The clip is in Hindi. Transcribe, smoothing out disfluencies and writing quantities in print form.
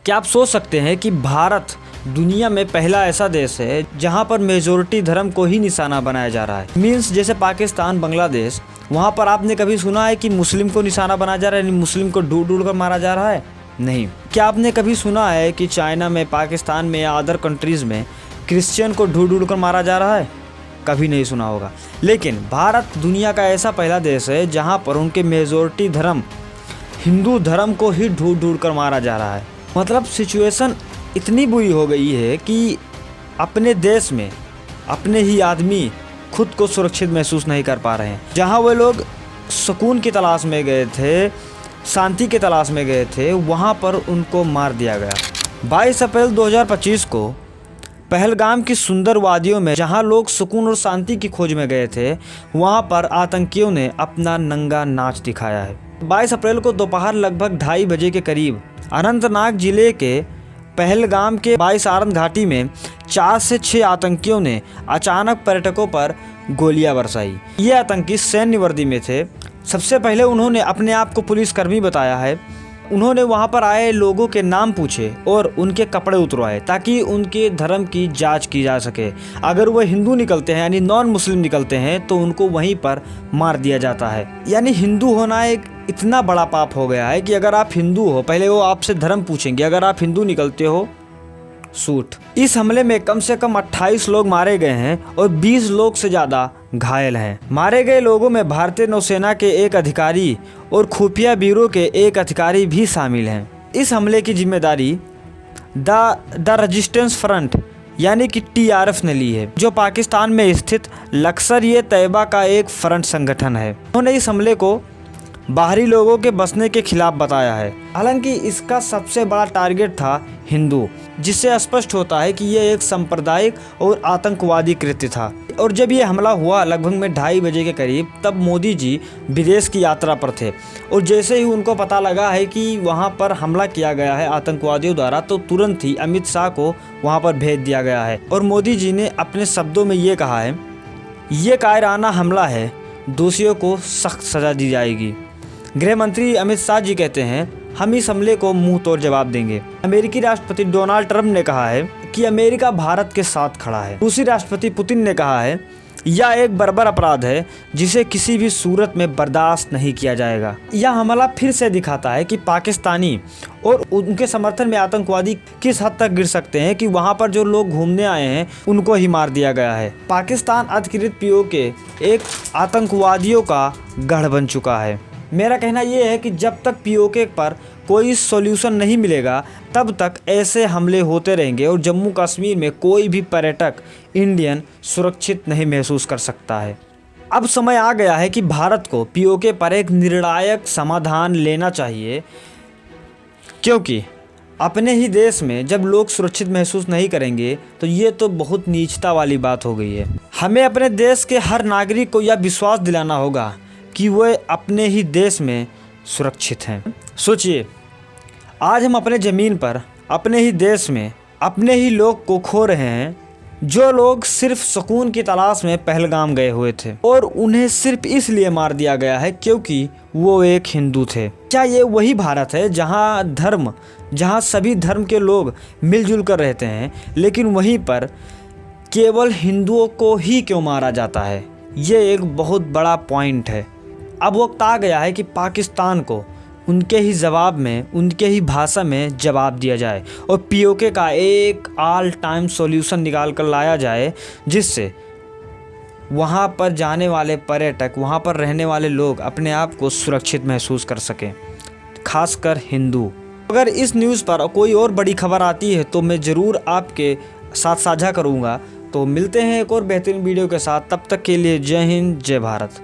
क्या आप सोच सकते हैं कि भारत दुनिया में पहला ऐसा देश है जहां पर मेजॉरिटी धर्म को ही निशाना बनाया जा रहा है। मीन्स जैसे पाकिस्तान, बांग्लादेश, वहां पर आपने कभी सुना है कि मुस्लिम को निशाना बनाया जा रहा है, यानी मुस्लिम को ढूंढ ढूंढ कर मारा जा रहा है? नहीं। क्या आपने कभी सुना है कि चाइना में, पाकिस्तान में या अदर कंट्रीज़ में क्रिश्चियन को ढूंढ ढूंढ कर मारा जा रहा है? कभी नहीं सुना होगा। लेकिन भारत दुनिया का ऐसा पहला देश है जहाँ पर उनके मेजॉरिटी धर्म, हिंदू धर्म को ही ढूंढ ढूंढ कर मारा जा रहा है। मतलब सिचुएशन इतनी बुरी हो गई है कि अपने देश में अपने ही आदमी खुद को सुरक्षित महसूस नहीं कर पा रहे हैं। जहां वो लोग सुकून की तलाश में गए थे, शांति की तलाश में गए थे, वहां पर उनको मार दिया गया। 22 अप्रैल 2025 को पहलगाम की सुंदर वादियों में जहां लोग सुकून और शांति की खोज में गए थे, वहां पर आतंकियों ने अपना नंगा नाच दिखाया है। 22 अप्रैल को दोपहर लगभग 2:30 बजे के करीब अनंतनाग जिले के पहलगाम के बाईसारन घाटी में 4 से 6 आतंकियों ने अचानक पर्यटकों पर गोलियां बरसाई। ये आतंकी सैन्य वर्दी में थे। सबसे पहले उन्होंने अपने आप को पुलिसकर्मी बताया है। उन्होंने वहां पर आए लोगों के नाम पूछे और उनके कपड़े उतरवाए ताकि उनके धर्म की जांच की जा सके। अगर वो हिंदू निकलते हैं यानी नॉन मुस्लिम निकलते हैं तो उनको वहीं पर मार दिया जाता है। यानी हिंदू होना एक इतना बड़ा पाप हो गया है कि अगर आप हिंदू हो, पहले वो आपसे धर्म पूछेंगे, अगर आप हिंदू निकलते हो सूट। इस हमले में कम से कम 28 लोग मारे गए हैं और 20 लोग से ज़्यादा घायल हैं। मारे गए लोगों में भारतीय नौसेना के एक अधिकारी और खुफिया ब्यूरो के एक अधिकारी भी शामिल हैं। इस हमले की जिम्मेदारी द रेजिस्टेंस फ्रंट यानी कि TRF ने ली है, जो पाकिस्तान में स्थित लश्कर-ए-तैयबा का एक फ्रंट संगठन है। उन्होंने इस हमले को बाहरी लोगों के बसने के खिलाफ बताया है। हालांकि इसका सबसे बड़ा टारगेट था हिंदू, जिससे स्पष्ट होता है कि यह एक सांप्रदायिक और आतंकवादी कृत्य था। और जब यह हमला हुआ लगभग में 2:30 बजे के करीब, तब मोदी जी विदेश की यात्रा पर थे और जैसे ही उनको पता लगा है कि वहां पर हमला किया गया है आतंकवादियों द्वारा, तो तुरंत ही अमित शाह को वहां पर भेज दिया गया है। और मोदी जी ने अपने शब्दों में ये कहा है, ये कायराना हमला है, दोषियों को सख्त सजा दी जाएगी। गृह मंत्री अमित शाह जी कहते हैं, हम इस हमले को मुंह तोड़ जवाब देंगे। अमेरिकी राष्ट्रपति डोनाल्ड ट्रंप ने कहा है कि अमेरिका भारत के साथ खड़ा है। रूसी राष्ट्रपति पुतिन ने कहा है, यह एक बर्बर अपराध है जिसे किसी भी सूरत में बर्दाश्त नहीं किया जाएगा। यह हमला फिर से दिखाता है कि पाकिस्तानी और उनके समर्थन में आतंकवादी किस हद तक गिर सकते हैं कि वहां पर जो लोग घूमने आए हैं उनको ही मार दिया गया है। पाकिस्तान अधिकृत POK एक आतंकवादियों का गढ़ बन चुका है। मेरा कहना यह है कि जब तक POK पर कोई सॉल्यूशन नहीं मिलेगा तब तक ऐसे हमले होते रहेंगे और जम्मू कश्मीर में कोई भी पर्यटक इंडियन सुरक्षित नहीं महसूस कर सकता है। अब समय आ गया है कि भारत को POK पर एक निर्णायक समाधान लेना चाहिए, क्योंकि अपने ही देश में जब लोग सुरक्षित महसूस नहीं करेंगे तो ये तो बहुत नीचता वाली बात हो गई है। हमें अपने देश के हर नागरिक को यह विश्वास दिलाना होगा कि वे अपने ही देश में सुरक्षित हैं। सोचिए, आज हम अपने ज़मीन पर, अपने ही देश में अपने ही लोग को खो रहे हैं, जो लोग सिर्फ सुकून की तलाश में पहलगाम गए हुए थे और उन्हें सिर्फ इसलिए मार दिया गया है क्योंकि वो एक हिंदू थे। क्या ये वही भारत है जहाँ सभी धर्म के लोग मिलजुल कर रहते हैं, लेकिन वहीं पर केवल हिंदुओं को ही क्यों मारा जाता है? ये एक बहुत बड़ा पॉइंट है। अब वक्त आ गया है कि पाकिस्तान को उनके ही जवाब में, उनके ही भाषा में जवाब दिया जाए और POK का एक ऑल टाइम सॉल्यूशन निकाल कर लाया जाए, जिससे वहाँ पर जाने वाले पर्यटक, वहाँ पर रहने वाले लोग अपने आप को सुरक्षित महसूस कर सकें, खासकर हिंदू। अगर इस न्यूज़ पर कोई और बड़ी खबर आती है तो मैं ज़रूर आपके साथ साझा करूँगा। तो मिलते हैं एक और बेहतरीन वीडियो के साथ, तब तक के लिए जय हिंद, जय भारत।